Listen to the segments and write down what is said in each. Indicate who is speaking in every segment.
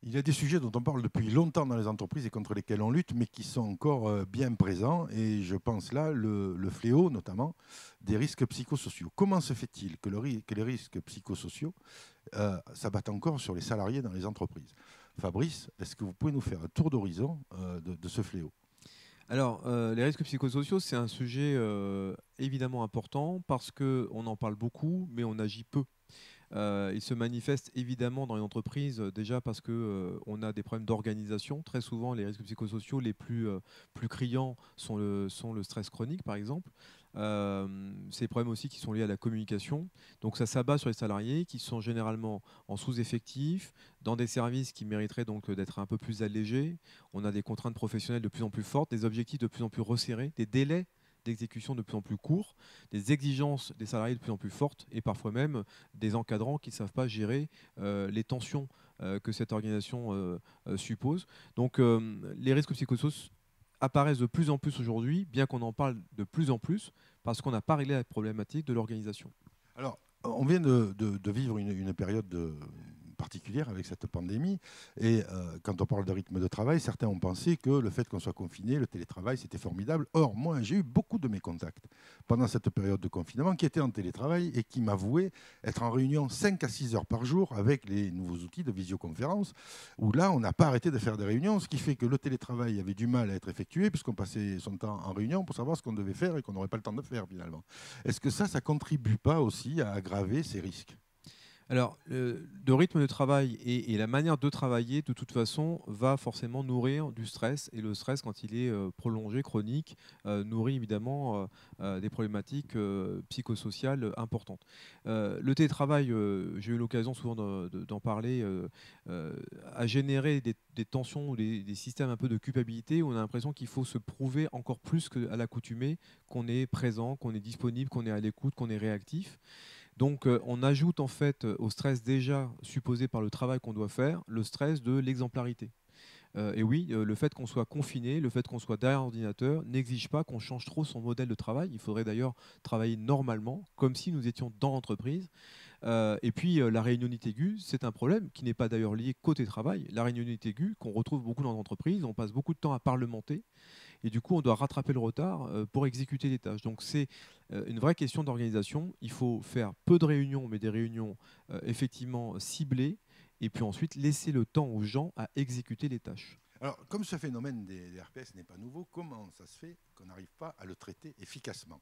Speaker 1: Il y a des sujets dont on parle depuis longtemps dans les entreprises et contre lesquels on lutte, mais qui sont encore bien présents. Et je pense là, le fléau notamment, des risques psychosociaux. Comment se fait-il que, que les risques psychosociaux s'abattent encore sur les salariés dans les entreprises? Fabrice, est-ce que vous pouvez nous faire un tour d'horizon de ce fléau?
Speaker 2: Alors, les risques psychosociaux, c'est un sujet évidemment important parce qu'on en parle beaucoup, mais on agit peu. Il se manifeste évidemment dans les entreprises, déjà parce qu'on a des problèmes d'organisation. Très souvent, les risques psychosociaux les plus criants sont le stress chronique, par exemple. C'est des problèmes aussi qui sont liés à la communication. Donc ça s'abat sur les salariés qui sont généralement en sous-effectif, dans des services qui mériteraient donc d'être un peu plus allégés. On a des contraintes professionnelles de plus en plus fortes, des objectifs de plus en plus resserrés, des délais d'exécution de plus en plus courts, des exigences des salariés de plus en plus fortes et parfois même des encadrants qui ne savent pas gérer les tensions que cette organisation suppose. Donc les risques psychosociaux apparaissent de plus en plus aujourd'hui, bien qu'on en parle de plus en plus, parce qu'on n'a pas réglé la problématique de l'organisation.
Speaker 1: Alors, on vient de vivre une période particulière avec cette pandémie. Et quand on parle de rythme de travail, certains ont pensé que le fait qu'on soit confiné, le télétravail, c'était formidable. Or, moi, j'ai eu beaucoup de mes contacts pendant cette période de confinement qui étaient en télétravail et qui m'avouaient être en réunion 5 à 6 heures par jour avec les nouveaux outils de visioconférence, où là, on n'a pas arrêté de faire des réunions, ce qui fait que le télétravail avait du mal à être effectué puisqu'on passait son temps en réunion pour savoir ce qu'on devait faire et qu'on n'aurait pas le temps de faire finalement. Est-ce que ça contribue pas aussi à aggraver ces risques?
Speaker 2: Alors, le rythme de travail et la manière de travailler, de toute façon, va forcément nourrir du stress. Et le stress, quand il est prolongé, chronique, nourrit évidemment des problématiques psychosociales importantes. Le télétravail, j'ai eu l'occasion souvent d'en parler, a généré des tensions ou des systèmes un peu de culpabilité où on a l'impression qu'il faut se prouver encore plus qu'à l'accoutumée qu'on est présent, qu'on est disponible, qu'on est à l'écoute, qu'on est réactif. Donc, on ajoute en fait au stress déjà supposé par le travail qu'on doit faire, le stress de l'exemplarité. Et oui, le fait qu'on soit confiné, le fait qu'on soit derrière l'ordinateur n'exige pas qu'on change trop son modèle de travail. Il faudrait d'ailleurs travailler normalement, comme si nous étions dans l'entreprise. Et puis, la réunionnite aiguë, c'est un problème qui n'est pas d'ailleurs lié qu'au télétravail. La réunionnite aiguë, qu'on retrouve beaucoup dans l'entreprise, on passe beaucoup de temps à parlementer et du coup, on doit rattraper le retard pour exécuter les tâches. Donc, c'est une vraie question d'organisation. Il faut faire peu de réunions, mais des réunions effectivement ciblées, et puis ensuite laisser le temps aux gens à exécuter les tâches.
Speaker 1: Alors, comme ce phénomène des RPS n'est pas nouveau, comment ça se fait qu'on n'arrive pas à le traiter efficacement?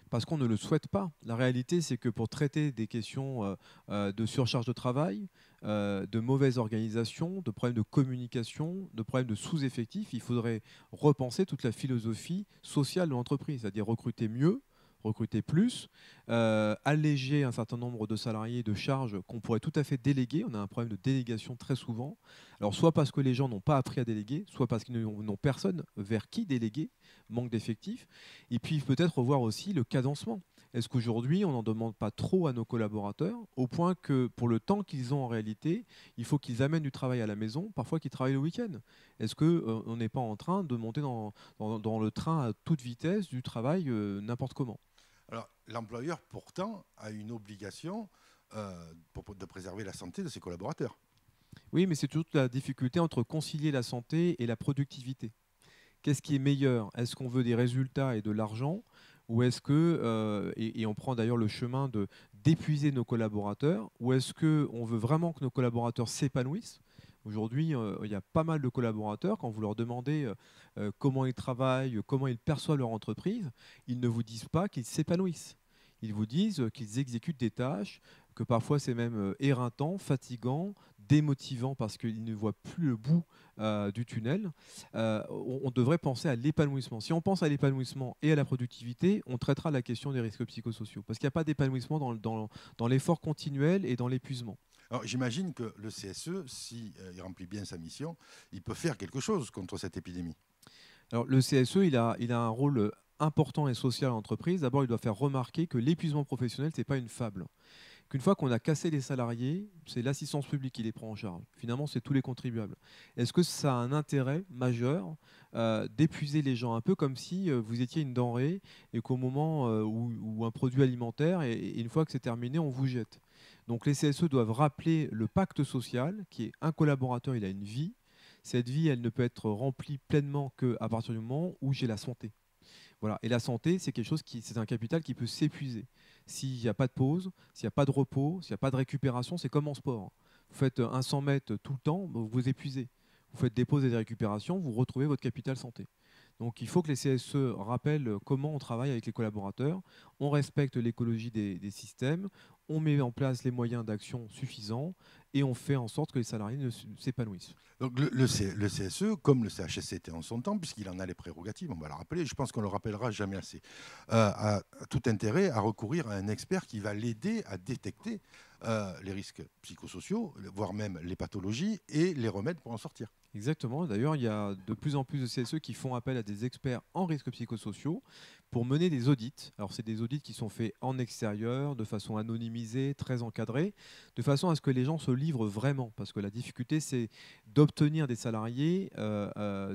Speaker 2: Parce qu'on ne le souhaite pas. La réalité, c'est que pour traiter des questions de surcharge de travail, de mauvaise organisation, de problèmes de communication, de problèmes de sous-effectifs, il faudrait repenser toute la philosophie sociale de l'entreprise, c'est-à-dire recruter mieux, recruter plus, alléger un certain nombre de salariés de charges qu'on pourrait tout à fait déléguer. On a un problème de délégation très souvent. Alors, soit parce que les gens n'ont pas appris à déléguer, soit parce qu'ils n'ont personne vers qui déléguer, manque d'effectifs. Et puis peut-être revoir aussi le cadencement. Est-ce qu'aujourd'hui, on n'en demande pas trop à nos collaborateurs, au point que pour le temps qu'ils ont en réalité, il faut qu'ils amènent du travail à la maison, parfois qu'ils travaillent le week-end? Est-ce qu'on n'est pas en train de monter dans le train à toute vitesse du travail n'importe comment?
Speaker 1: Alors, l'employeur, pourtant, a une obligation de préserver la santé de ses collaborateurs.
Speaker 2: Oui, mais c'est toute la difficulté entre concilier la santé et la productivité. Qu'est-ce qui est meilleur? Est-ce qu'on veut des résultats et de l'argent? Ou est-ce que, et on prend d'ailleurs le chemin d'épuiser nos collaborateurs, ou est-ce qu'on veut vraiment que nos collaborateurs s'épanouissent? Aujourd'hui, il y a pas mal de collaborateurs, quand vous leur demandez comment ils travaillent, comment ils perçoivent leur entreprise, ils ne vous disent pas qu'ils s'épanouissent. Ils vous disent qu'ils exécutent des tâches, que parfois c'est même éreintant, fatigant, démotivant parce qu'ils ne voient plus le bout du tunnel. On devrait penser à l'épanouissement. Si on pense à l'épanouissement et à la productivité, on traitera la question des risques psychosociaux. Parce qu'il n'y a pas d'épanouissement dans l'effort continuel et dans l'épuisement.
Speaker 1: Alors, j'imagine que le CSE, s'il remplit bien sa mission, il peut faire quelque chose contre cette épidémie.
Speaker 2: Alors, le CSE, il a un rôle important et social en entreprise. D'abord, il doit faire remarquer que l'épuisement professionnel, ce n'est pas une fable. Qu'une fois qu'on a cassé les salariés, c'est l'assistance publique qui les prend en charge. Finalement, c'est tous les contribuables. Est-ce que ça a un intérêt majeur d'épuiser les gens, un peu comme si vous étiez une denrée et qu'au moment où un produit alimentaire, et une fois que c'est terminé, on vous jette? Donc les CSE doivent rappeler le pacte social, qui est un collaborateur, il a une vie. Cette vie, elle ne peut être remplie pleinement qu'à partir du moment où j'ai la santé. Voilà. Et la santé, c'est quelque chose c'est un capital qui peut s'épuiser. S'il n'y a pas de pause, s'il n'y a pas de repos, s'il n'y a pas de récupération, c'est comme en sport. Vous faites un 100 mètres tout le temps, vous vous épuisez. Vous faites des pauses et des récupérations, vous retrouvez votre capital santé. Donc il faut que les CSE rappellent comment on travaille avec les collaborateurs, on respecte l'écologie des systèmes, on met en place les moyens d'action suffisants et on fait en sorte que les salariés s'épanouissent.
Speaker 1: Donc le CSE, comme le CHSCT en son temps, puisqu'il en a les prérogatives, on va le rappeler, je pense qu'on ne le rappellera jamais assez, a tout intérêt à recourir à un expert qui va l'aider à détecter les risques psychosociaux, voire même les pathologies et les remèdes pour en sortir.
Speaker 2: Exactement. D'ailleurs, il y a de plus en plus de CSE qui font appel à des experts en risques psychosociaux pour mener des audits. Alors, c'est des audits qui sont faits en extérieur, de façon anonymisée, très encadrée, de façon à ce que les gens se livrent vraiment. Parce que la difficulté, c'est d'obtenir des salariés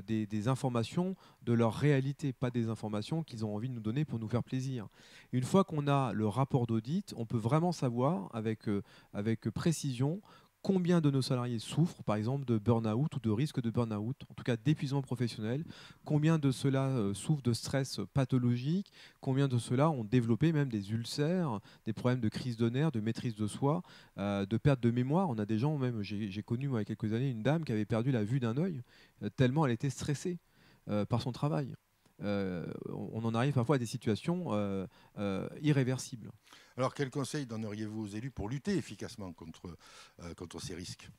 Speaker 2: des informations de leur réalité, pas des informations qu'ils ont envie de nous donner pour nous faire plaisir. Une fois qu'on a le rapport d'audit, on peut vraiment savoir avec précision combien de nos salariés souffrent, par exemple, de burn-out ou de risque de burn-out, en tout cas d'épuisement professionnel, combien de ceux-là souffrent de stress pathologique, combien de ceux-là ont développé même des ulcères, des problèmes de crise de nerfs, de maîtrise de soi, de perte de mémoire. On a des gens, même j'ai connu moi, il y a quelques années une dame qui avait perdu la vue d'un œil, tellement elle était stressée par son travail. On en arrive parfois à des situations irréversibles.
Speaker 1: Alors, quel conseil donneriez-vous aux élus pour lutter efficacement contre ces risques ?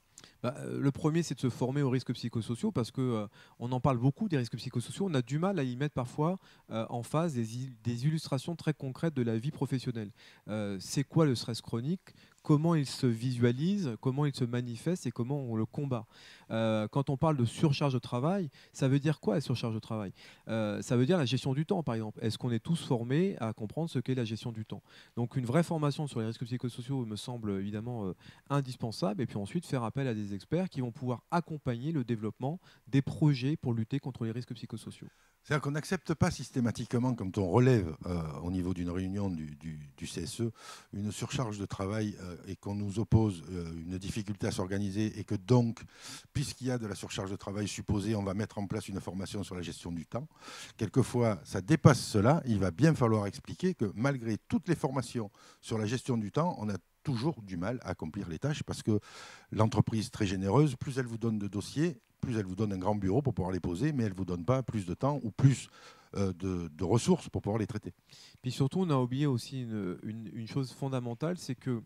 Speaker 2: Le premier, c'est de se former aux risques psychosociaux parce qu'on en parle beaucoup des risques psychosociaux. On a du mal à y mettre parfois en face des illustrations très concrètes de la vie professionnelle. C'est quoi le stress chronique ? Comment il se visualise, comment il se manifeste et comment on le combat. Quand on parle de surcharge de travail, ça veut dire quoi la surcharge de travail ? Ça veut dire la gestion du temps, par exemple. Est-ce qu'on est tous formés à comprendre ce qu'est la gestion du temps ? Donc une vraie formation sur les risques psychosociaux me semble évidemment indispensable. Et puis ensuite faire appel à des experts qui vont pouvoir accompagner le développement des projets pour lutter contre les risques psychosociaux.
Speaker 1: C'est-à-dire qu'on n'accepte pas systématiquement, quand on relève au niveau d'une réunion du CSE, une surcharge de travail et qu'on nous oppose une difficulté à s'organiser et que donc, puisqu'il y a de la surcharge de travail supposée, on va mettre en place une formation sur la gestion du temps. Quelquefois, ça dépasse cela. Il va bien falloir expliquer que malgré toutes les formations sur la gestion du temps, on a toujours du mal à accomplir les tâches parce que l'entreprise très généreuse, plus elle vous donne de dossiers, plus elle vous donne un grand bureau pour pouvoir les poser, mais elle ne vous donne pas plus de temps ou plus de ressources pour pouvoir les traiter.
Speaker 2: Puis surtout, on a oublié aussi une chose fondamentale, c'est que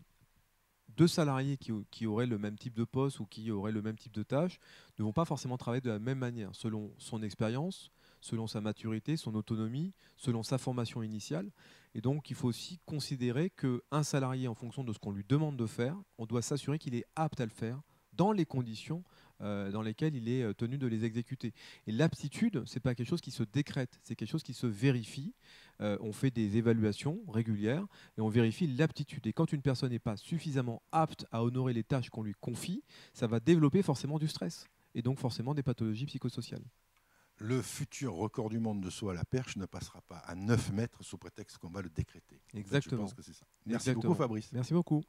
Speaker 2: deux salariés qui auraient le même type de poste ou qui auraient le même type de tâches ne vont pas forcément travailler de la même manière, selon son expérience, selon sa maturité, son autonomie, selon sa formation initiale. Et donc, il faut aussi considérer qu'un salarié, en fonction de ce qu'on lui demande de faire, on doit s'assurer qu'il est apte à le faire dans les conditions dans lesquelles il est tenu de les exécuter. Et l'aptitude, ce n'est pas quelque chose qui se décrète, c'est quelque chose qui se vérifie. On fait des évaluations régulières et on vérifie l'aptitude. Et quand une personne n'est pas suffisamment apte à honorer les tâches qu'on lui confie, ça va développer forcément du stress et donc forcément des pathologies psychosociales.
Speaker 1: Le futur record du monde de saut à la perche ne passera pas à 9 mètres sous prétexte qu'on va le décréter.
Speaker 2: Exactement.
Speaker 1: En fait, je pense que c'est ça. Merci
Speaker 2: Exactement.
Speaker 1: beaucoup, Fabrice.
Speaker 2: Merci beaucoup.